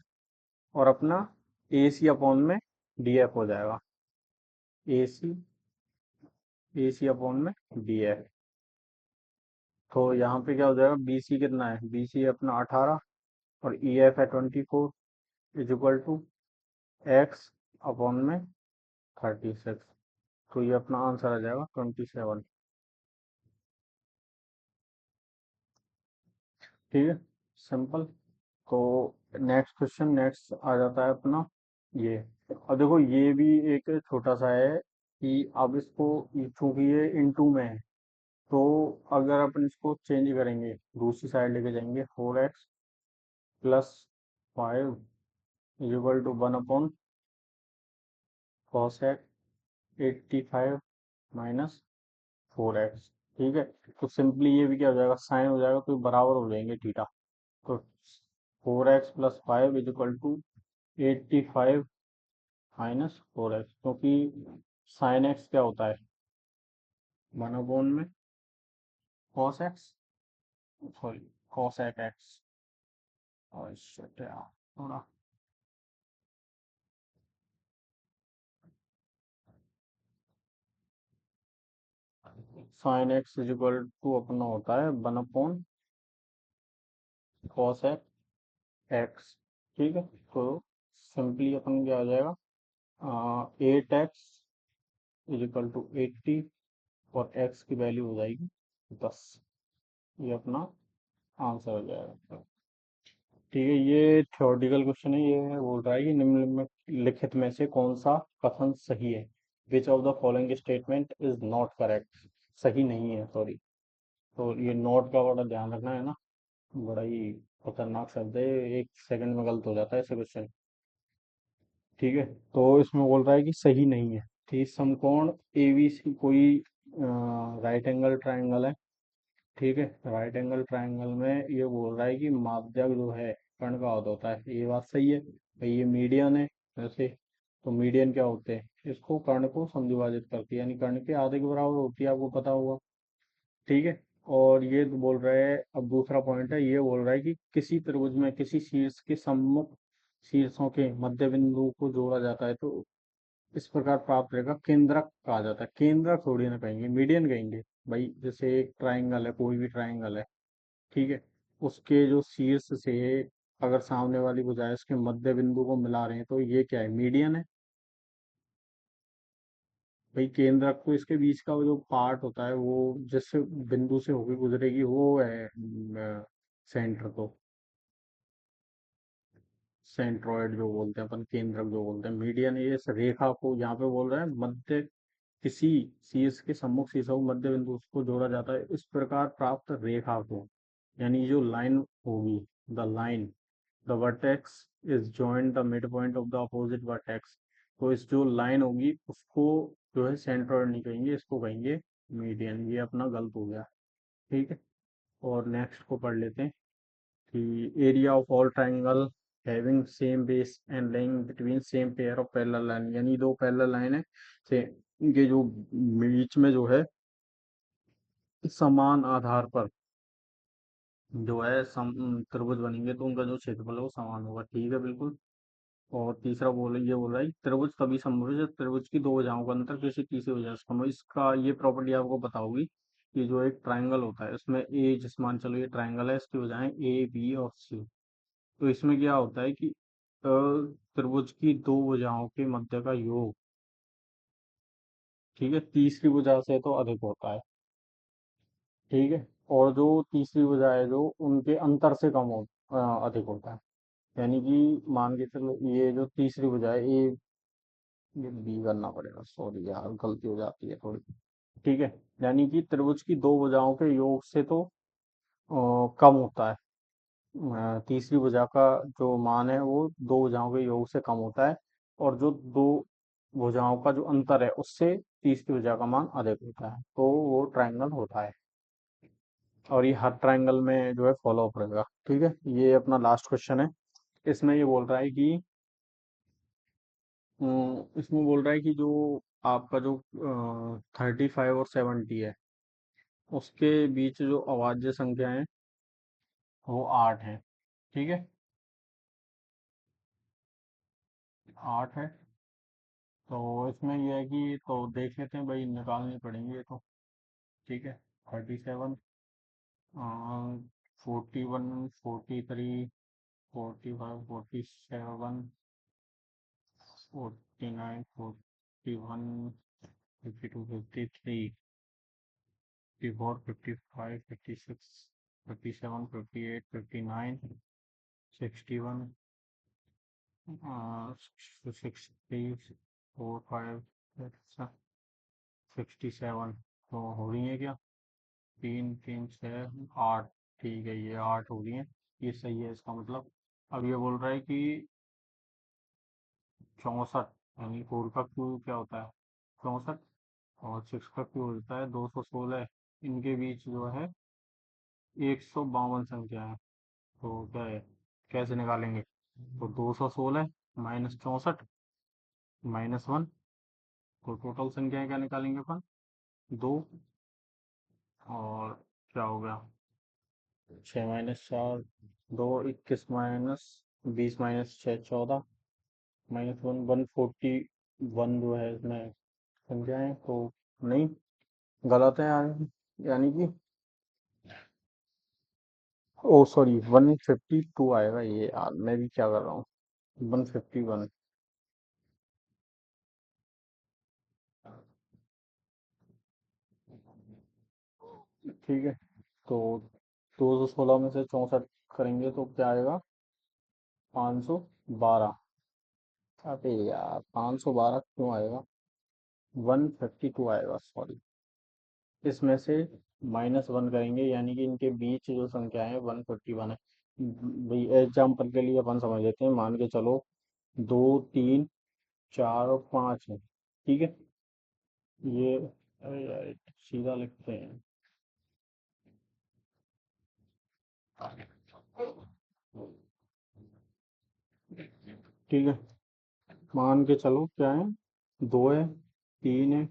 और अपना ए सी अपॉन में डी एफ हो जाएगा, ए सी अपॉन में डी एफ, तो यहाँ पे क्या हो जाएगा, बी सी कितना है, बी सी अपना 18, और ई एफ है 24, is equal to x upon में 36, तो ये अपना आंसर आ जाएगा 27, ठीक है, सिंपल। तो नेक्स्ट क्वेश्चन, नेक्स्ट आ जाता है अपना ये, अब देखो ये भी एक छोटा सा है कि अब इसको, चूंकि ये इनटू में है, तो अगर अपन इसको चेंज करेंगे, दूसरी साइड लेके जाएंगे, 4x+5 is equal to 1/cos 85 - 4x, ठीक है, तो सिंपली ये भी क्या हो जाएगा, साइन हो जाएगा, तो ये बराबर हो जाएंगे थीटा, तो 4x+5 is equal to 85 - 4x, क्योंकि साइन एक्स क्या होता है, 1/में cos x, sorry, cos x, और shit यार, थोड़ा sine x is equal to अपना होता है 1/cos एक्स, ठीक है, तो सिंपली अपन क्या आ जाएगा, 8x इज इक्वल टू 80, और x की वैल्यू हो जाएगी 10, ये अपना आंसर हो जाएगा, ठीक है। ये थ्योरेटिकल क्वेश्चन है, ये बोल रहा है कि निम्नलिखित में से कौन सा कथन सही है, which of the following statement is not correct, सही नहीं है, सॉरी, तो ये नोट का बड़ा ध्यान रखना है ना, बड़ा ही खतरनाक शब्द है, एक सेकंड में गलत हो जाता है ऐसे क्वेश्चन, ठीक है, तो इसमें बोल रहा है कि सही नहीं है, ठीक, समकोण एबीसी कोई राइट एंगल ट्रायंगल है, ठीक है, राइट एंगल ट्रायंगल में ये बोल रहा है कि माध्यक जो है कर्ण का अर्ध होता है, ये बात सही है भाई, ये मीडियन है वैसे, तो मीडियन क्या होते हैं, इसको कर्ण को समद्विभाजित करती है, यानी कर्ण के आधे के बराबर होती है, आपको पता होगा, ठीक है, और ये तो बोल रहा है, अब दूसरा पॉइंट है, ये बोल रहा है कि किसी त्रिभुज में किसी शीर्ष के सम्मुख शीर्षों के मध्य बिंदु को जोड़ा जाता है, तो इस प्रकार प्राप्त रहेगा केंद्रक कहा जाता है, केंद्रक थोड़ी ना कहेंगे, मीडियन कहेंगे भाई, जैसे एक ट्राइंगल है, कोई भी ट्राइंगल है, ठीक है, उसके जो शीर्ष से अगर सामने वाली भुजाएं उसके मध्य बिंदु को मिला रहे हैं, तो ये क्या है, मीडियन है भाई, केंद्रक तो इसके बीच का वो जो पार्ट होता है, वो जिस बिंदु से होकर गुजरेगी वो है सेंटर, तो सेंट्रोइड जो बोलते हैं अपन, केंद्रक जो बोलते हैं, मीडियन ये इस रेखा को यहाँ पे बोल रहे हैं, मध्य किसी शीर्ष के सम्मुख शीर्ष को मध्य बिंदु उसको जोड़ा जाता है, इस प्रकार प्राप्त रेखा को, यानी जो लाइन होगी, the line, the vertex is joint the mid point of the opposite vertex, तो इस जो लाइन होगी उसको जो है सेंट्रोइड नहीं कहेंगे, इसको कहेंगे मीडियन, ये अपना गलत हो गया, ठीक है, और नेक्स्ट को पढ़ लेते हैं कि area of all triangle having same base and lying between same pair of parallel line, यानी दो पैरेलल लाइन है से इनके जो बीच में जो है समान आधार पर जो है त्रिभुज बनेंगे, तो उनका जो क्षेत्रफल है वो समान होगा, ठीक है, बिल्कुल, और तीसरा ये बोल रहा है कि त्रिभुज तभी संभव है जब त्रिभुज की दो भुजाओं का अंतर किसी तीसरी वजह से कम हो। इसका ये प्रॉपर्टी आपको पता होगी कि जो एक ट्राइंगल होता है उसमें ए, जिस मान चलो ये ट्राइंगल है, इसकी भुजाएं ए, बी और सी। तो इसमें क्या होता है कि त्रिभुज की दो भुजाओं के मध्य का योग, ठीक है, तीसरी भुजा से तो अधिक होता है। ठीक है। और जो तीसरी भुजा है जो उनके अंतर से अधिक होता है। यानी कि मान के चलो ये जो तीसरी भुजा है ए, ये बी करना पड़ेगा, सॉरी यार गलती हो जाती है थोड़ी। ठीक है। यानी कि त्रिभुज की दो भुजाओं के योग से तो कम होता है। तीसरी भुजा का जो मान है वो दो भुजाओं के योग से कम होता है। और जो दो भुजाओं का जो अंतर है उससे तीसरी भुजा का मान अधिक होता है, तो वो ट्रायंगल होता है। और ये हर ट्रायंगल में जो है फॉलो अप रहेगा। ठीक है। ये अपना लास्ट क्वेश्चन है। इसमें ये बोल रहा है कि इसमें बोल रहा है कि जो आपका जो 35 और 70 है उसके बीच जो अभाज्य संख्या है वो 8 है। ठीक है। 8 है। तो इसमें यह है कि तो देख लेते हैं भाई, निकालनी पड़ेंगी ये तो। ठीक है। 37, 41, 43, 45, 47, 49, 41, 52, 53, 54, 55, 56, 57, 58, 59, 61, 60, 4, 5, 67। तो हो रही है क्या? 3, 3, 6, 8। ठीक है, ये 8 हो रही है। ये सही है इसका मतलब। अब ये बोल रहा है कि 64, यानी 4 का क्यू क्या होता है? 64। और 6 का क्यू होता है 216। इनके बीच जो है 152 संख्या है। तो क्या है, कैसे निकालेंगे? तो 216 -64 -1। तो टोटल संख्याएं क्या निकालेंगे अपन? 2। और क्या हो गया? 6 - 4, 2, 21 -20 -6, 14, -1, 141 जो है इसमें संख्याएं तो नहीं, गलत है यार। यानी कि ओ सॉरी 152 आएगा। ये यार मैं भी क्या कर रहा हूँ, 151। ठीक है। तो 216 में से 64 करेंगे तो क्या आएगा? 512। अबे यार 512 क्यों आएगा? 152 आएगा, सॉरी। इसमें से -1 करेंगे, यानी कि इनके बीच जो संख्या है 151 है। भाई एग्जाम्पल के लिए अपन समझ लेते हैं, मान के चलो 2, 3, 4 और 5 है। ठीक है। ये अरे यार, सीधा लिखते हैं। ठीक है। मान के चलो क्या है, 2 है, 3 है,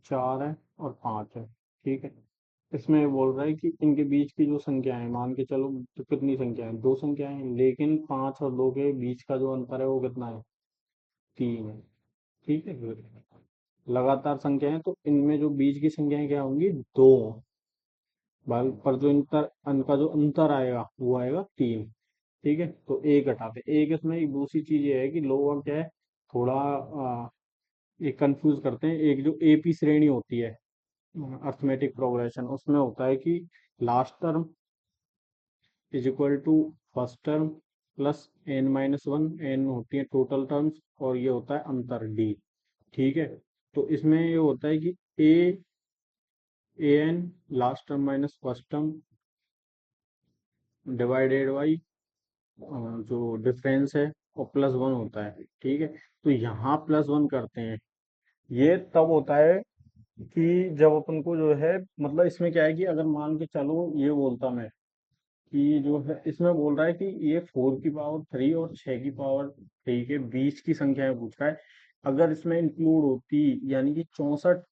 4 है और 5 है। ठीक है। इसमें ये बोल रहा है कि इनके बीच की जो संख्या है, मान के चलो तो कितनी संख्या है? दो संख्याएं हैं, लेकिन 5 और 2 के बीच का जो अंतर है वो कितना है? 3 है। ठीक है। लगातार संख्याएं तो इनमें जो बीच की संख्याएं क्या होंगी? 2। बल पर जो इनका जो अंतर आएगा वो आएगा 3। ठीक है। तो एक हटाते, एक इसमें एक दूसरी चीज ये है कि लोग अब क्या है, थोड़ा एक कंफ्यूज करते हैं। एक जो एपी श्रेणी होती है, अर्थमेटिक प्रोग्रेशन, उसमें होता है कि last term is equal to first term plus n-1। n होती है टोटल टर्म्स और ये होता है अंतर d। ठीक है। तो इसमें ये होता है कि an last term minus first term divided by जो डिफरेंस है और +1 होता है। ठीक है। तो यहाँ +1 करते हैं। ये तब होता है कि जब अपन को जो है, मतलब इसमें क्या है कि अगर मान के चलो ये बोलता मैं कि जो है इसमें बोल रहा है कि ये 4 की पावर 3 और 6 की पावर 3 के बीच की संख्याएं पूछ रहा है। अगर इसमें इंक्लूड होती, यानी कि 64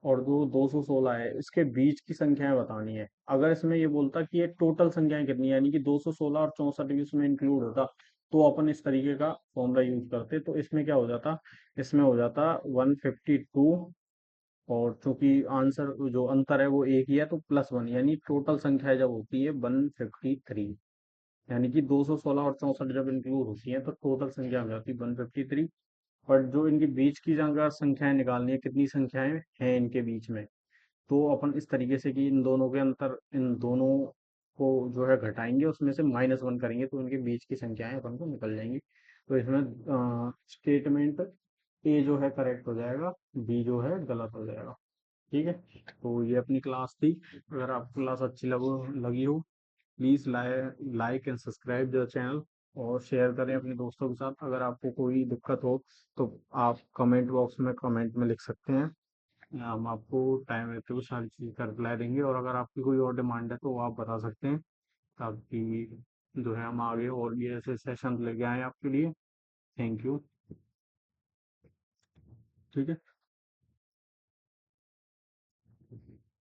और जो 216 है इसके बीच की संख्याएं बतानी है। अगर इसमें ये बोलता कि ये टोटल संख्याएं कितनी है, यानी कि 216 और 64 भी इसमें इंक्लूड होता, तो अपन इस तरीके का फॉर्मूला यूज करते, तो इसमें क्या हो जाता, इसमें हो जाता 152, और चूंकि आंसर जो अंतर है वो एक ही है, तो +1, यानी टोटल संख्या जब होती है 153, यानी कि 216 और 64 जब इंक्लूड होती है तो टोटल संख्या हो जाती है 153। और जो इनके बीच की अगर संख्याएं निकालनी है, कितनी संख्याएं हैं इनके बीच में, तो अपन इस तरीके से कि इन दोनों के अंतर, इन दोनों को जो है घटाएंगे, उसमें से -1 करेंगे, तो इनके बीच की संख्याएं अपन को निकल जाएंगी। तो इसमें स्टेटमेंट ए जो है करेक्ट हो जाएगा, बी जो है गलत हो जाएगा। ठीक है, तो ये अपनी क्लास थी। अगर आपको क्लास अच्छी लगी हो, please like and subscribe the channel, और शेयर करें अपने दोस्तों के साथ। अगर आपको कोई दिक्कत हो तो आप कमेंट बॉक्स में कमेंट में लिख सकते हैं, हम आपको टाइम रहते हुए सारी चीज़ का रिप्लाई देंगे। और अगर आपकी कोई और डिमांड है तो वो आप बता सकते हैं, ताकि जो है हम आगे और भी ऐसे सेशन लेके आए आपके लिए। Thank you. ठीक है।